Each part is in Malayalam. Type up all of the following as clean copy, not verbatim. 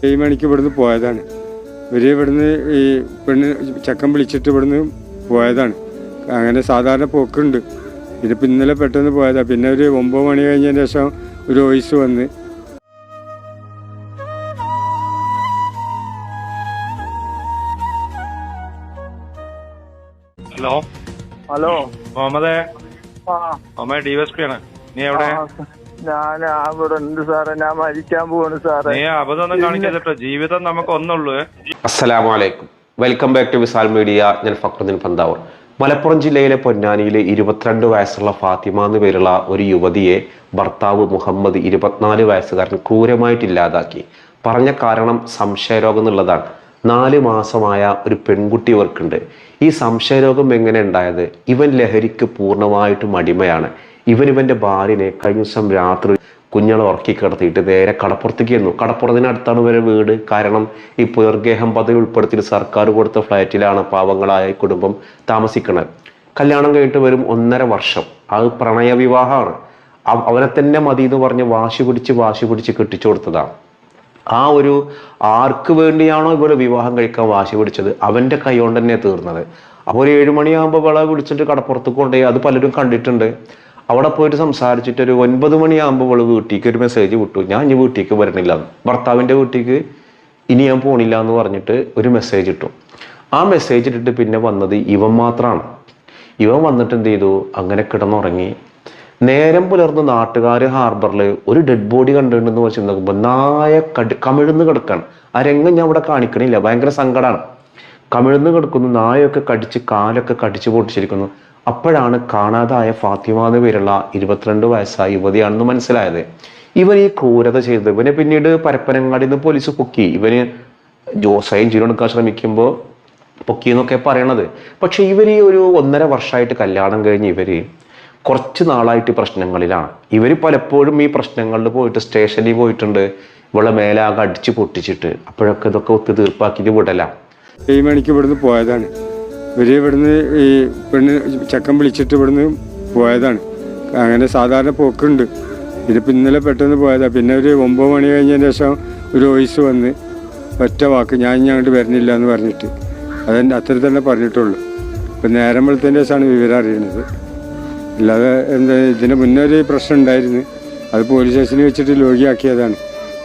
7 മണിക്ക് ഇവിടുന്ന് പോയതാണ്. ഇവിടുന്ന് ഈ പെണ്ണ് ചക്കൻ വിളിച്ചിട്ട് ഇവിടുന്ന് പോയതാണ്. അങ്ങനെ സാധാരണ പോക്കുണ്ട്. ഇതിപ്പോൾ ഇന്നലെ പെട്ടെന്ന് പോയതാണ്. പിന്നെ ഒരു 9 മണി കഴിഞ്ഞതിന് ശേഷം ഒരു വോയിസ് വന്ന് ഹലോ ഹലോ മുഹമ്മദേ, ആ മുഹമ്മദ് DSP ആണ്. നീ എവിടെ? ഞാൻ അവിടെ ഉണ്ട് സാറേ. ഞാൻ മരിക്കാൻ പോവാണ് സാറേ. നീ അബദ്ധമൊന്നും കാണിക്കട്ടോ, ജീവിതം നമുക്ക് ഒന്നുള്ളൂ. അസ്സലാമു അലൈക്കും, welcome back to Visal media. ഞാൻ ഫക്രുദ്ദീൻ പന്താവൂർ. മലപ്പുറം ജില്ലയിലെ പൊന്നാനിയിലെ 22 വയസ്സുള്ള ഫാത്തിമ എന്ന് പേരുള്ള ഒരു യുവതിയെ ഭർത്താവ് മുഹമ്മദ് 24 വയസ്സുകാരൻ ക്രൂരമായിട്ട് ഇല്ലാതാക്കി. പറഞ്ഞ കാരണം സംശയരോഗം എന്നുള്ളതാണ്. 4 മാസമായ ഒരു പെൺകുട്ടി ഇവർക്കുണ്ട്. ഈ സംശയരോഗം എങ്ങനെ ഉണ്ടായത്? ഇവൻ ലഹരിക്ക് പൂർണ്ണമായിട്ടും അടിമയാണ്. ഇവന്റെ ഭാര്യനെ കഴിഞ്ഞ ദിവസം രാത്രി കുഞ്ഞളെ ഉറക്കി കിടത്തിയിട്ട് നേരെ കടപ്പുറത്തേക്ക് ചെന്നു. കടപ്പുറത്തിനടുത്താണ് ഇവരെ വീട്. കാരണം ഈ പുനർഗേഹം പദ്ധതി ഉൾപ്പെടുത്തി സർക്കാർ കൊടുത്ത ഫ്ലാറ്റിലാണ് പാവങ്ങളായ കുടുംബം താമസിക്കുന്നത്. കല്യാണം കഴിഞ്ഞിട്ട് വരും 1.5 വർഷം. അത് പ്രണയ വിവാഹമാണ്. അവനെ തന്നെ മതി എന്ന് പറഞ്ഞ് വാശി പിടിച്ച് കെട്ടിച്ചു കൊടുത്തതാണ്. ആ ഒരു ആർക്ക് വേണ്ടിയാണോ ഇവര് വിവാഹം കഴിക്കാൻ വാശി പിടിച്ചത്, അവന്റെ കൈ കൊണ്ട് തന്നെ തീർന്നത്. അപ്പോൾ ഒരു 7 മണിയാകുമ്പോൾ വിള വിളിച്ചിട്ട് കടപ്പുറത്തേക്ക് കൊണ്ടുപോയി. അത് പലരും കണ്ടിട്ടുണ്ട്. അവിടെ പോയിട്ട് സംസാരിച്ചിട്ട് ഒരു 9 മണിയാകുമ്പോൾ അവള് വീട്ടിലേക്ക് ഒരു മെസ്സേജ് വിട്ടു, ഞാൻ ഇനി വീട്ടിലേക്ക് വരണില്ല, ഭർത്താവിന്റെ വീട്ടിലേക്ക് ഇനി ഞാൻ പോണില്ല എന്ന് പറഞ്ഞിട്ട് ഒരു മെസ്സേജ് ഇട്ടു. ആ മെസ്സേജ് ഇട്ടിട്ട് പിന്നെ വന്നത് ഇവൻ മാത്രമാണ്. ഇവൻ വന്നിട്ട് എന്ത് ചെയ്തു, അങ്ങനെ കിടന്നുറങ്ങി. നേരം പുലർന്ന് നാട്ടുകാർ ഹാർബറിൽ ഒരു ഡെഡ് ബോഡി കണ്ടിട്ടുണ്ടെന്ന് വെച്ച് നോക്കുമ്പോൾ നായ കമിഴ്ന്ന് കിടക്കാണ്. ആ രംഗം ഞാൻ ഇവിടെ കാണിക്കണില്ല, ഭയങ്കര സങ്കടമാണ്. കമിഴ്ന്ന് കിടക്കുന്നു, നായൊക്കെ കടിച്ച് കാലൊക്കെ കടിച്ചു പൊട്ടിച്ചിരിക്കുന്നു. അപ്പോഴാണ് കാണാതായ ഫാത്തിമ എന്ന് പേരുള്ള 22 വയസ്സായ യുവതിയാണെന്ന് മനസ്സിലായത്. ഇവൻ ഈ ക്രൂരത ചെയ്തത്. ഇവനെ പിന്നീട് പരപ്പനങ്ങാടിയിൽ നിന്ന് പോലീസ് പൊക്കി. ഇവന് സ്വയം ജീവനെടുക്കാൻ ശ്രമിക്കുമ്പോൾ പൊക്കി എന്നൊക്കെ പറയണത്. പക്ഷെ ഇവര് ഒരു 1.5 വർഷമായിട്ട് കല്യാണം കഴിഞ്ഞ് ഇവര് കുറച്ച് നാളായിട്ട് പ്രശ്നങ്ങളിലാണ്. ഇവര് പലപ്പോഴും ഈ പ്രശ്നങ്ങളിൽ പോയിട്ട് സ്റ്റേഷനിൽ പോയിട്ടുണ്ട്. ഇവളെ മേലാകെ അടിച്ച് പൊട്ടിച്ചിട്ട് അപ്പോഴൊക്കെ ഇതൊക്കെ ഒത്തു തീർപ്പാക്കിയിട്ട് വിടലാം. 7 മണിക്ക് ഇവിടുന്ന് പോയതാണ്. ഇവിടുന്ന് ഈ പെണ്ണ് ചക്കൻ വിളിച്ചിട്ട് ഇവിടുന്ന് പോയതാണ്. അങ്ങനെ സാധാരണ പോക്കുണ്ട്. ഇതിപ്പോൾ ഇന്നലെ പെട്ടെന്ന് പോയതാണ്. പിന്നെ ഒരു 9 മണി കഴിഞ്ഞതിന് ശേഷം ഒരു വോയിസ് വന്ന് ഒറ്റ വാക്ക്, ഞാൻ അങ്ങോട്ട് വരുന്നില്ല എന്ന് പറഞ്ഞിട്ട്. അത്ര തന്നെ പറഞ്ഞിട്ടുള്ളൂ. ഇപ്പം നേരം വെളുത്തതിൻ്റെ ശേഷമാണ് വിവരം അറിയണത്. അല്ലാതെ എന്താ, ഇതിന് മുന്നേ ഒരു പ്രശ്നം ഉണ്ടായിരുന്നു. അത് പോലീസ് സ്റ്റേഷനിൽ വെച്ചിട്ട് ലോഗിയാക്കിയതാണ്.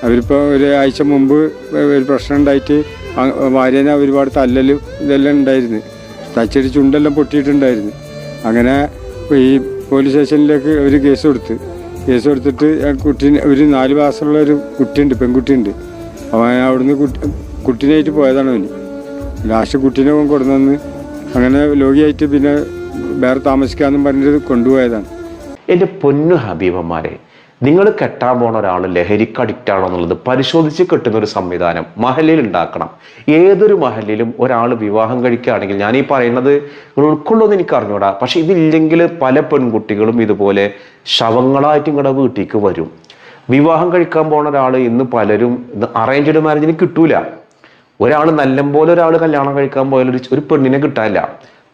അവരിപ്പോൾ ഒരാഴ്ച മുമ്പ് ഒരു പ്രശ്നം ഉണ്ടായിട്ട് ഭാര്യനെ ഒരുപാട് തല്ലലും ഇതെല്ലാം ഉണ്ടായിരുന്നു. തച്ചടി ചുണ്ടെല്ലാം പൊട്ടിയിട്ടുണ്ടായിരുന്നു. അങ്ങനെ ഈ പോലീസ് സ്റ്റേഷനിലേക്ക് ഒരു കേസ് കൊടുത്തിട്ട് കുട്ടീനെ, ഒരു 4 മാസമുള്ള ഒരു കുട്ടിയുണ്ട്, പെൺകുട്ടിയുണ്ട്. അവൻ അവിടുന്ന് കുട്ടീനായിട്ട് പോയതാണ്. അവന് ലാസ്റ്റ് കുട്ടീനെ കൊണ്ടുവന്ന് അങ്ങനെ ലോഗിയായിട്ട് പിന്നെ വേറെ താമസിക്കാമെന്നും പറഞ്ഞിട്ട് കൊണ്ടുപോയതാണ്. എൻ്റെ പൊന്നു ഹബീബന്മാരെ, നിങ്ങൾ കെട്ടാൻ പോണ ഒരാൾ ലഹരിക്ക് അഡിക്റ്റ് ആണോ എന്നുള്ളത് പരിശോധിച്ച് കെട്ടുന്ന ഒരു സംവിധാനം മഹല്ലിൽ ഉണ്ടാക്കണം. ഏതൊരു മഹല്ലിലും ഒരാൾ വിവാഹം കഴിക്കുകയാണെങ്കിൽ, ഞാൻ ഈ പറയുന്നത് നിങ്ങൾ ഉൾക്കൊള്ളുമെന്ന് എനിക്ക് അറിഞ്ഞൂടാ, പക്ഷെ ഇതില്ലെങ്കിൽ പല പെൺകുട്ടികളും ഇതുപോലെ ശവങ്ങളായിട്ട് നിങ്ങളുടെ വീട്ടിലേക്ക് വരും. വിവാഹം കഴിക്കാൻ പോണ ഒരാൾ ഇന്ന് പലരും അറേഞ്ച്ഡ് മാരേജിന് കിട്ടൂല. ഒരാൾ നല്ലപോലെ ഒരാൾ കല്യാണം കഴിക്കാൻ പോയാൽ ഒരു പെണ്ണിനെ കിട്ടാനില്ല.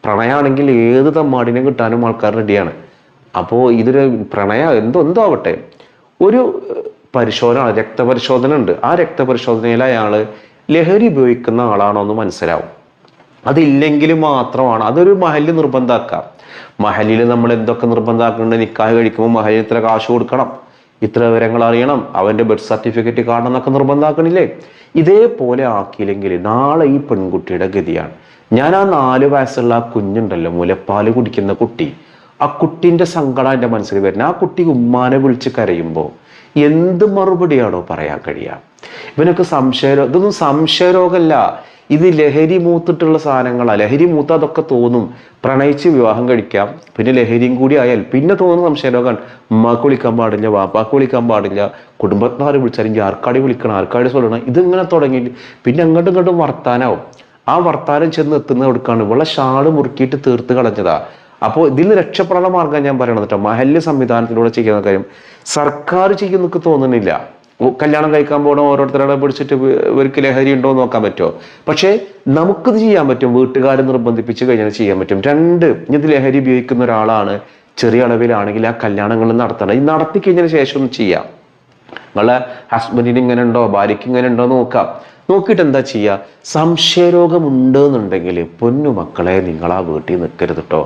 പ്രണയമാണെങ്കിൽ ഏത് തമ്മാടിനെ കിട്ടാനും ആൾക്കാർ റെഡിയാണ്. അപ്പോൾ ഇതൊരു പ്രണയം എന്തോ ആവട്ടെ, ഒരു പരിശോധന, രക്തപരിശോധന ഉണ്ട്. ആ രക്തപരിശോധനയിൽ അയാൾ ലഹരി ഉപയോഗിക്കുന്ന ആളാണോ എന്ന് മനസ്സിലാവും. അതില്ലെങ്കിൽ മാത്രമാണ് അതൊരു മഹല്ല് നിർബന്ധമാക്കാം. മഹല്ലിൽ നമ്മൾ എന്തൊക്കെ നിർബന്ധമാക്കുന്നുണ്ട്, നിക്കാഹ് കഴിക്കുമ്പോൾ മഹല്ലിൽ ഇത്ര കാശ് കൊടുക്കണം, ഇത്ര വിവരങ്ങൾ അറിയണം, അവൻ്റെ ബർത്ത് സർട്ടിഫിക്കറ്റ് കാണണം എന്നൊക്കെ നിർബന്ധമാക്കണില്ലേ? ഇതേപോലെ ആക്കിയില്ലെങ്കിൽ നാളെ ഈ പെൺകുട്ടിയുടെ ഗതിയാണ്. ഞാൻ ആ 4 വയസ്സുള്ള ആ കുഞ്ഞുണ്ടല്ലോ, മുലപ്പാല് കുടിക്കുന്ന കുട്ടി, ആ കുട്ടീൻ്റെ സങ്കടം എൻ്റെ മനസ്സിൽ വരുന്നത്. ആ കുട്ടി ഉമ്മാനെ വിളിച്ച് കരയുമ്പോൾ എന്ത് മറുപടിയാണോ പറയാൻ കഴിയുക? ഇവനൊക്കെ ഇതൊന്നും സംശയരോഗമല്ല, ഇത് ലഹരി മൂത്തിട്ടുള്ള സാധനങ്ങളാണ്. ലഹരി മൂത്ത അതൊക്കെ തോന്നും. പ്രണയിച്ച് വിവാഹം കഴിക്കാം, പിന്നെ ലഹരിയും കൂടി ആയാൽ പിന്നെ തോന്നുന്ന സംശയരോഗമാണ്. ഉമ്മാക്ക് വിളിക്കാൻ പാടില്ല, വാപ്പാക്ക് വിളിക്കാൻ പാടില്ല, കുടുംബത്തിനാർ വിളിച്ചാലും ആർക്കാടി വിളിക്കണം, ആർക്കാടി சொல்லണം. ഇതിങ്ങനെ തുടങ്ങി പിന്നെ അങ്ങോട്ടും വർത്താനാവും. ആ വർത്താനം ചെന്ന് എത്തുന്ന എവിടേക്കാണ്? ഇവളെ ഷാള് മുറുക്കിയിട്ട് തീർത്ത് കളഞ്ഞതാ. അപ്പോൾ ഇതിൽ രക്ഷപ്പെടാനുള്ള മാർഗം ഞാൻ പറയണത് കേട്ടോ. മഹല്ല് സംവിധാനത്തിലൂടെ ചെയ്യുന്ന കാര്യം സർക്കാർ ചെയ്യുന്നൊക്കെ തോന്നുന്നില്ല. കല്യാണം കഴിക്കാൻ പോകണം, ഓരോരുത്തരുടെ പിടിച്ചിട്ട് ഇവർക്ക് ലഹരി ഉണ്ടോ എന്ന് നോക്കാൻ പറ്റുമോ? പക്ഷേ നമുക്കിത് ചെയ്യാൻ പറ്റും. വീട്ടുകാരെ നിർബന്ധിപ്പിച്ച് കഴിഞ്ഞാൽ ചെയ്യാൻ പറ്റും. 2, ഇത് ലഹരി ഉപയോഗിക്കുന്ന ഒരാളാണ്, ചെറിയ അളവിലാണെങ്കിൽ ആ കല്യാണങ്ങൾ നടത്തണം. ഈ നടത്തി കഴിഞ്ഞതിന് ശേഷം ചെയ്യാം. നിങ്ങളെ ഹസ്ബൻഡിന് ഇങ്ങനെ ഉണ്ടോ, ഭാര്യയ്ക്ക് ഇങ്ങനെ ഉണ്ടോ നോക്കാം. നോക്കിയിട്ട് എന്താ ചെയ്യുക, സംശയരോഗമുണ്ട് എന്നുണ്ടെങ്കിൽ പൊന്നു മക്കളെ നിങ്ങൾ ആ വീട്ടിൽ നിൽക്കരുത് കേട്ടോ.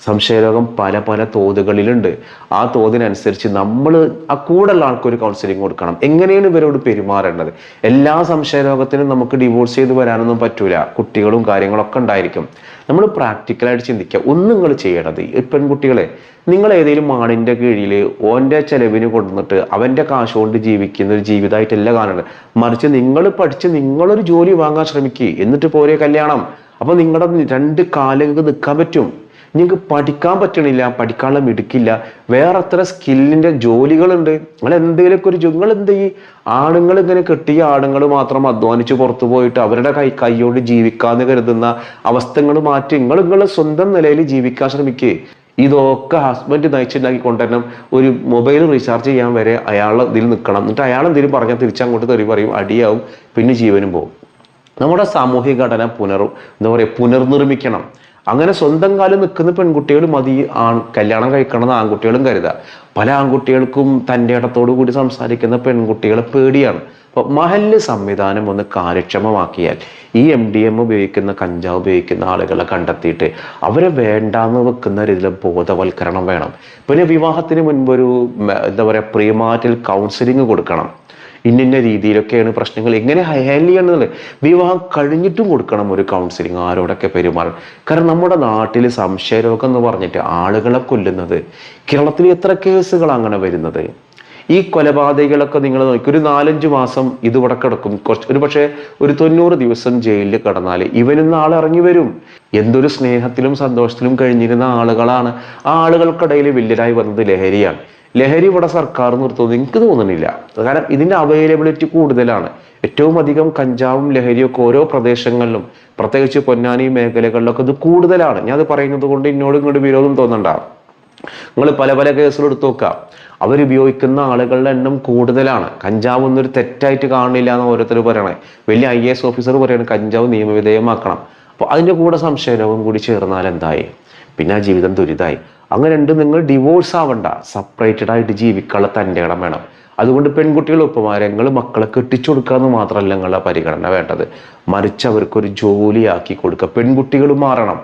സംശയരോഗം പല പല തോതുകളിലുണ്ട്. ആ തോതിനനുസരിച്ച് നമ്മൾ ആ കൂടുതലുള്ള ആൾക്കൊരു കൗൺസിലിംഗ് കൊടുക്കണം. എങ്ങനെയാണ് ഇവരോട് പെരുമാറേണ്ടത്? എല്ലാ സംശയരോഗത്തിനും നമുക്ക് ഡിവോഴ്സ് ചെയ്ത് വരാനൊന്നും പറ്റൂല. കുട്ടികളും കാര്യങ്ങളൊക്കെ ഉണ്ടായിരിക്കും. നമ്മൾ പ്രാക്ടിക്കലായിട്ട് ചിന്തിക്കുക. ഒന്നും നിങ്ങൾ ചെയ്യണത്, ഈ പെൺകുട്ടികളെ, നിങ്ങൾ ഏതെങ്കിലും ആണിൻ്റെ കീഴിൽ ഓൻ്റെ ചെലവിന് കൊണ്ടുവന്നിട്ട് അവൻ്റെ കാശ് കൊണ്ട് ജീവിക്കുന്ന ഒരു ജീവിതമായിട്ടല്ല കാണുന്നത്. മറിച്ച് നിങ്ങൾ പഠിച്ച് നിങ്ങളൊരു ജോലി വാങ്ങാൻ ശ്രമിക്കുക. എന്നിട്ട് പോരെ കല്യാണം. അപ്പൊ നിങ്ങളുടെ 2 കാലങ്ങൾക്ക് നിൽക്കാൻ പറ്റും. നിങ്ങൾക്ക് പഠിക്കാൻ പറ്റണില്ല, പഠിക്കാനുള്ള മിടുക്കില്ല, വേറെ അത്ര സ്കില്ലിന്റെ ജോലികളുണ്ട്. നിങ്ങൾ എന്തെങ്കിലുമൊക്കെ ഒരു നിങ്ങൾ എന്ത് ചെയ്യും? ആണുങ്ങൾ ഇങ്ങനെ കെട്ടിയ ആണുങ്ങൾ മാത്രം അധ്വാനിച്ച് പുറത്തു പോയിട്ട് അവരുടെ കൈയോട് ജീവിക്കാന്ന് കരുതുന്ന അവസ്ഥകൾ മാറ്റി നിങ്ങൾ സ്വന്തം നിലയിൽ ജീവിക്കാൻ ശ്രമിക്കുക. ഇതൊക്കെ ഹസ്ബൻഡ് നയിച്ചുണ്ടാക്കി കൊണ്ടുവരണം. ഒരു മൊബൈൽ റീചാർജ് ചെയ്യാൻ വരെ അയാളെ ഇതിൽ നിൽക്കണം. എന്നിട്ട് അയാൾ എന്തെങ്കിലും പറഞ്ഞാൽ തിരിച്ചങ്ങോട്ട് തെറി പറയും, അടിയാവും, പിന്നെ ജീവനും പോകും. നമ്മുടെ സാമൂഹിക ഘടന പുനർനിർമ്മിക്കണം. അങ്ങനെ സ്വന്തം കാലം നിൽക്കുന്ന പെൺകുട്ടികൾ മതി കല്യാണം കഴിക്കണമെന്ന് ആൺകുട്ടികളും കരുതുക. പല ആൺകുട്ടികൾക്കും തൻ്റെ ഇടത്തോടു കൂടി സംസാരിക്കുന്ന പെൺകുട്ടികളെ പേടിയാണ്. അപ്പോൾ മഹല്ല് സംവിധാനം ഒന്ന് കാര്യക്ഷമമാക്കിയാൽ ഈ MDMA ഉപയോഗിക്കുന്ന, കഞ്ചാവ് ഉപയോഗിക്കുന്ന ആളുകളെ കണ്ടെത്തിയിട്ട് അവരെ വേണ്ടാന്ന് വെക്കുന്ന രീതിയിൽ ബോധവൽക്കരണം വേണം. പിന്നെ വിവാഹത്തിന് മുൻപൊരു പ്രീമാരിറ്റൽ കൗൺസിലിംഗ് കൊടുക്കണം. ഇന്ന രീതിയിലൊക്കെയാണ് പ്രശ്നങ്ങൾ, എങ്ങനെ ഹാൻഡിൽ ചെയ്യണമെന്നുള്ളത് വിവാഹം കഴിഞ്ഞിട്ടും കൊടുക്കണം ഒരു കൗൺസിലിംഗ്. ആരോടൊക്കെ പെരുമാറും. കാരണം നമ്മുടെ നാട്ടിൽ സംശയരോഗം എന്ന് പറഞ്ഞിട്ട് ആളുകളെ കൊല്ലുന്നത്, കേരളത്തിൽ എത്ര കേസുകൾ അങ്ങനെ വരുന്നത്. ഈ കൊലപാതകികളൊക്കെ നിങ്ങൾ നോക്കി, ഒരു 4-5 മാസം ഇതിവിടെ കിടക്കും. ഒരു പക്ഷേ ഒരു 90 ദിവസം ജയിലിൽ കിടന്നാൽ ഇവനും നാളെ ഇറങ്ങി വരും. എന്തൊരു സ്നേഹത്തിലും സന്തോഷത്തിലും കഴിഞ്ഞിരുന്ന ആളുകളാണ്. ആ ആളുകൾക്കിടയിൽ വലിയതായി വന്നത് ലഹരിയാണ്. ലഹരി ഇവിടെ സർക്കാർ നിർത്തുമെന്ന് എനിക്ക് തോന്നുന്നില്ല. കാരണം ഇതിന്റെ അവൈലബിലിറ്റി കൂടുതലാണ്. ഏറ്റവും അധികം കഞ്ചാവും ലഹരിയും ഒക്കെ ഓരോ പ്രദേശങ്ങളിലും, പ്രത്യേകിച്ച് പൊന്നാനി മേഖലകളിലൊക്കെ ഇത് കൂടുതലാണ്. ഞാൻ അത് പറയുന്നത് കൊണ്ട് ഇങ്ങോട്ട് വിരോധം തോന്നണ്ട. നിങ്ങൾ പല പല കേസുകൾ എടുത്തു നോക്കാം. അവരുപയോഗിക്കുന്ന ആളുകളുടെ എണ്ണം കൂടുതലാണ്. കഞ്ചാവ് ഒന്നൊരു തെറ്റായിട്ട് കാണില്ല എന്ന് ഓരോരുത്തർ പറയണേ. വലിയ IAS ഓഫീസർ പറയണേ കഞ്ചാവ് നിയമവിധേയമാക്കണം. അപ്പോൾ അതിൻ്റെ കൂടെ സംശയരോഗം കൂടി ചേർന്നാൽ എന്തായി? പിന്നെ ആ ജീവിതം ദുരിതമായി. അങ്ങനെ നിങ്ങൾ ഡിവോഴ്സ് ആവണ്ട, സെപ്പറേറ്റഡ് ആയിട്ട് ജീവിക്കാനുള്ള തൻ്റെ ഇടം വേണം. അതുകൊണ്ട് പെൺകുട്ടികൾ ഉപ്പമാരങ്ങൾ മക്കളെ കെട്ടിച്ചു കൊടുക്കാമെന്ന് മാത്രമല്ല നിങ്ങളുടെ പരിഗണന വേണ്ടത്, മറിച്ച് അവർക്കൊരു ജോലിയാക്കി കൊടുക്കുക. പെൺകുട്ടികൾ മാറണം.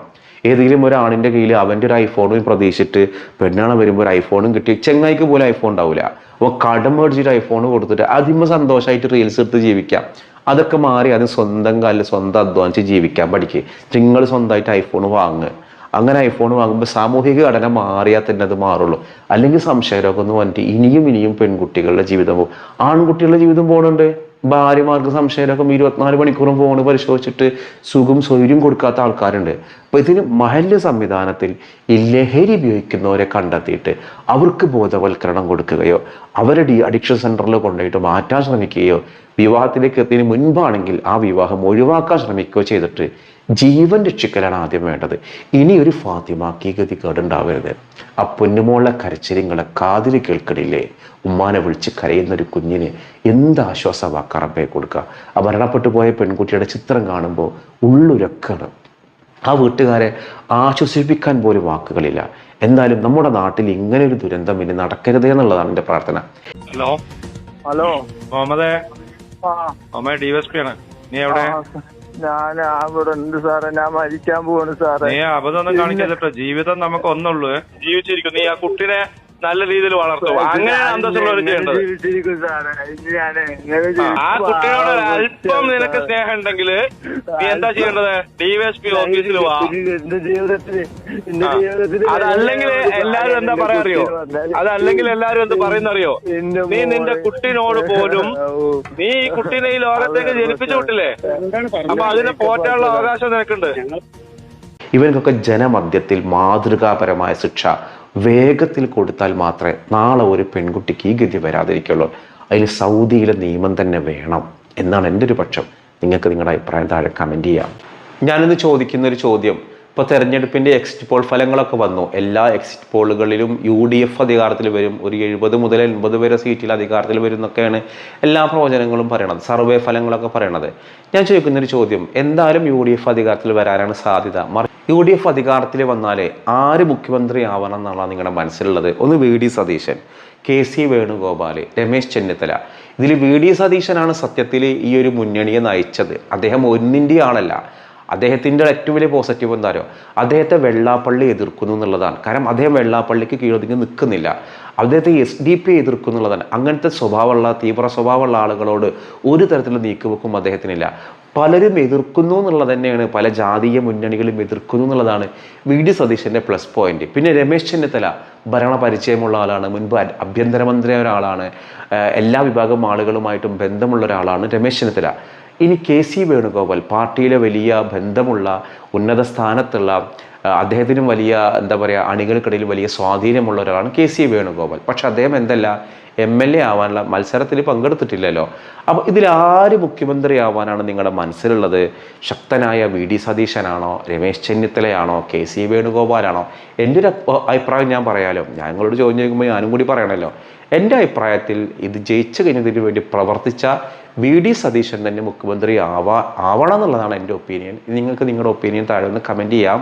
ഏതെങ്കിലും ഒരാണിൻ്റെ കയ്യിൽ അവൻ്റെ ഒരു ഐഫോണും പ്രതീക്ഷിച്ചിട്ട് പെണ്ണാണ് വരുമ്പോൾ ഒരു ഐഫോണും കിട്ടി, ചെങ്ങായിക്ക് പോലും ഐഫോൺ ഉണ്ടാവില്ല. അപ്പോൾ കടം മേടിച്ചിട്ട് ഐഫോൺ കൊടുത്തിട്ട് അതിമ്മ സന്തോഷമായിട്ട് റീൽസ് എടുത്ത് ജീവിക്കാം. അതൊക്കെ മാറി അത് സ്വന്തം കാലിൽ സ്വന്തം അധ്വാനിച്ച് ജീവിക്കാൻ പഠിക്കുക. നിങ്ങൾ സ്വന്തമായിട്ട് ഐഫോൺ വാങ്ങുക. അങ്ങനെ ഐഫോൺ വാങ്ങുമ്പോൾ സാമൂഹിക ഘടന മാറിയാൽ തന്നെ അത് മാറുള്ളൂ. അല്ലെങ്കിൽ സംശയരോഗം എന്ന് പറഞ്ഞിട്ട് ഇനിയും പെൺകുട്ടികളുടെ ജീവിതം പോകും. ആൺകുട്ടികളുടെ ജീവിതം പോകുന്നുണ്ട്. ഭാര്യമാർക്ക് സംശയരോഗം 24 മണിക്കൂറും ഫോണ് പരിശോധിച്ചിട്ട് സ്വൈര്യം കൊടുക്കാത്ത ആൾക്കാരുണ്ട്. അപ്പൊ ഇതിന് മഹല്ല് സംവിധാനത്തിൽ ഈ ലഹരി ഉപയോഗിക്കുന്നവരെ കണ്ടെത്തിയിട്ട് അവർക്ക് ബോധവൽക്കരണം കൊടുക്കുകയോ അവരുടെ അഡിക്ഷൻ സെന്ററിൽ കൊണ്ടുപോയിട്ട് മാറ്റാൻ ശ്രമിക്കുകയോ വിവാഹത്തിലേക്ക് എത്തിയതിന് മുൻപാണെങ്കിൽ ആ വിവാഹം ഒഴിവാക്കാൻ ശ്രമിക്കുകയോ ചെയ്തിട്ട് ജീവൻ രക്ഷിക്കലാണ് ആദ്യം വേണ്ടത്. ഇനി ഒരു ഫാത്തിമാക്കി ഗതികേടുണ്ടാവരുത്. ആ പൊന്നുമോളെ കരച്ചിലിങ്ങളെ കാതിൽ കേൾക്കണില്ലേ? ഉമ്മാനെ വിളിച്ച് കരയുന്ന ഒരു കുഞ്ഞിന് എന്ത് ആശ്വാസ വാക്കറപ്പേ കൊടുക്കുക. ആ മരണപ്പെട്ടു പോയ പെൺകുട്ടിയുടെ ചിത്രം കാണുമ്പോൾ ഉള്ളുരക്കാണ്. ആ വീട്ടുകാരെ ആശ്വസിപ്പിക്കാൻ പോലും വാക്കുകളില്ല. എന്തായാലും നമ്മുടെ നാട്ടിൽ ഇങ്ങനെ ഒരു ദുരന്തം ഇനി നടക്കരുതേ എന്നുള്ളതാണ് എൻ്റെ പ്രാർത്ഥന. ഹലോ മുഹമ്മദേ, DSP ആണ്. നീ എവിടെ? ഞാൻ അവിടെ ഉണ്ട് സാറേ. ഞാൻ മരിക്കാൻ പോവാണ് സാറേ. നീ അബദ്ധമൊന്നും കാണിക്കാട്ടോ. ജീവിതം നമുക്ക് ഒന്നുള്ളൂ. ജീവിച്ചിരിക്കും. നീ ആ കുട്ടിനെ നല്ല രീതിയിൽ വളർത്തും. അങ്ങനെയാണ് അന്തസ്സുള്ളവർ ചെയ്യേണ്ടത്. ആ കുട്ടിയോട് അല്പം നിനക്ക് സ്നേഹം ഉണ്ടെങ്കിൽ നീ എന്താ ചെയ്യേണ്ടത്? DSP ഓഫീസിൽ വാ. അതല്ലെങ്കിൽ എല്ലാരും എന്താ പറയാറിയോ? അതല്ലെങ്കിൽ എല്ലാരും എന്ത് പറയുന്നറിയോ? നീ നിന്റെ കുട്ടിനോട് പോലും നീ ഈ കുട്ടീനെ ഈ ലോകത്തേക്ക് ജനിപ്പിച്ചു വിട്ടില്ലേ? അപ്പൊ അതിനെ പോറ്റാനുള്ള അവകാശം നിനക്കുണ്ട്. ഇവർക്കൊക്കെ ജനമധ്യത്തിൽ മാതൃകാപരമായ ശിക്ഷ വേഗത്തിൽ കൊടുത്താൽ മാത്രമേ നാളെ ഒരു പെൺകുട്ടിക്ക് ഈ ഗതി വരാതിരിക്കുള്ളൂ. അതിന് സൗദിയിലെ നിയമം തന്നെ വേണം എന്നാണ് എൻ്റെ ഒരു പക്ഷം. നിങ്ങൾക്ക് നിങ്ങളുടെ അഭിപ്രായം താഴെ കമൻറ്റ് ചെയ്യാം. ഞാനിന്ന് ചോദിക്കുന്ന ഒരു ചോദ്യം, ഇപ്പോൾ തെരഞ്ഞെടുപ്പിൻ്റെ എക്സിറ്റ് പോൾ ഫലങ്ങളൊക്കെ വന്നു. എല്ലാ എക്സിറ്റ് പോളുകളിലും UDF അധികാരത്തിൽ വരും, ഒരു 70 മുതൽ 80 വരെ സീറ്റിൽ അധികാരത്തിൽ വരും എന്നൊക്കെയാണ് എല്ലാ പ്രവചനങ്ങളും പറയണത്, സർവേ ഫലങ്ങളൊക്കെ പറയണത്. ഞാൻ ചോദിക്കുന്നൊരു ചോദ്യം, എന്തായാലും UDF അധികാരത്തിൽ വരാനാണ് സാധ്യത. UDF അധികാരത്തിൽ വന്നാൽ ആര് മുഖ്യമന്ത്രി ആവണം എന്നാണ് നിങ്ങളുടെ മനസ്സിലുള്ളത്? ഒന്ന് VD സതീശൻ, KC വേണുഗോപാൽ, രമേശ് ചെന്നിത്തല. ഇതിൽ VD സതീശനാണ് സത്യത്തിൽ ഈ ഒരു മുന്നണിയെ നയിച്ചത്. അദ്ദേഹം ഒന്നിൻ്റെ ആളല്ല. അദ്ദേഹത്തിൻ്റെ ഏറ്റവും വലിയ പോസിറ്റീവ് എന്താണോ, അദ്ദേഹത്തെ വെള്ളാപ്പള്ളി എതിർക്കുന്നു എന്നുള്ളതാണ്. കാരണം അദ്ദേഹം വെള്ളാപ്പള്ളിക്ക് കീഴൊതുങ്ങി നിൽക്കുന്നില്ല. അദ്ദേഹത്തെ SDP എതിർക്കുന്നു എന്നുള്ളതാണ്. അങ്ങനത്തെ സ്വഭാവമുള്ള തീവ്ര സ്വഭാവമുള്ള ആളുകളോട് ഒരു തരത്തിലുള്ള നീക്കുവെക്കും അദ്ദേഹത്തിനില്ല. പലരും എതിർക്കുന്നു എന്നുള്ളത് തന്നെയാണ്, പല ജാതീയ മുന്നണികളും എതിർക്കുന്നു എന്നുള്ളതാണ് VD സതീശൻ്റെ പ്ലസ് പോയിന്റ്. പിന്നെ രമേശ് ചെന്നിത്തല ഭരണ പരിചയമുള്ള ആളാണ്, മുൻപ് ആഭ്യന്തരമന്ത്രി ഒരാളാണ്, എല്ലാ വിഭാഗം ആളുകളുമായിട്ടും ബന്ധമുള്ള ഒരാളാണ് രമേശ് ചെന്നിത്തല. ഇനി KC വേണുഗോപാൽ പാർട്ടിയിലെ വലിയ ബന്ധമുള്ള ഉന്നത സ്ഥാനത്തുള്ള അദ്ദേഹത്തിനും വലിയ എന്താ പറയുക അണികൾക്കിടയിൽ വലിയ സ്വാധീനമുള്ള ഒരാളാണ് KC വേണുഗോപാൽ. പക്ഷെ അദ്ദേഹം എന്തല്ല MLA ആവാനുള്ള മത്സരത്തിൽ പങ്കെടുത്തിട്ടില്ലല്ലോ. അപ്പോൾ ഇതിലാര് മുഖ്യമന്ത്രി ആവാനാണ് നിങ്ങളുടെ മനസ്സിലുള്ളത്? ശക്തനായ VD സതീശനാണോ, രമേശ് ചെന്നിത്തലയാണോ, KC വേണുഗോപാലാണോ? എൻ്റെ ഒരു അഭിപ്രായം ഞാൻ പറയാലോ, ഞാൻ നിങ്ങളോട് ചോദ്യം ചോദിക്കുമ്പോൾ ഞാനും കൂടി പറയണമല്ലോ. എൻ്റെ അഭിപ്രായത്തിൽ ഇത് ജയിച്ചു കഴിഞ്ഞതിന് വേണ്ടി പ്രവർത്തിച്ച VD സതീശൻ തന്നെ മുഖ്യമന്ത്രി ആവണം എന്നുള്ളതാണ് എൻ്റെ ഒപ്പീനിയൻ. നിങ്ങൾക്ക് നിങ്ങളുടെ ഒപ്പീനിയൻ താഴെ ഒന്ന് കമൻറ്റ് ചെയ്യാം.